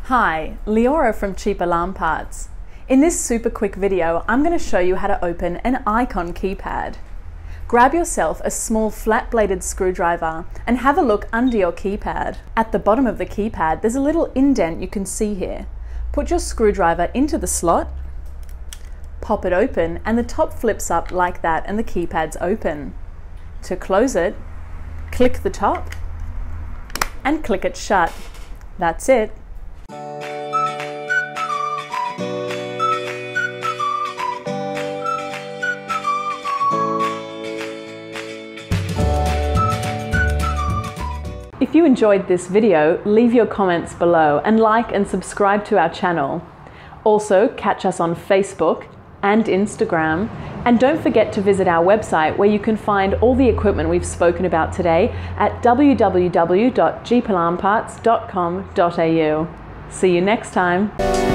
Hi, Leora from Cheap Alarm Parts. In this super quick video, I'm going to show you how to open an Icon keypad. Grab yourself a small flat-bladed screwdriver and have a look under your keypad. At the bottom of the keypad, there's a little indent you can see here. Put your screwdriver into the slot, pop it open, and the top flips up like that and the keypad's open. To close it, click the top and click it shut. That's it. If you enjoyed this video, leave your comments below and like and subscribe to our channel. Also, catch us on Facebook and Instagram, and don't forget to visit our website where you can find all the equipment we've spoken about today at www.jeepalarmparts.com.au. See you next time.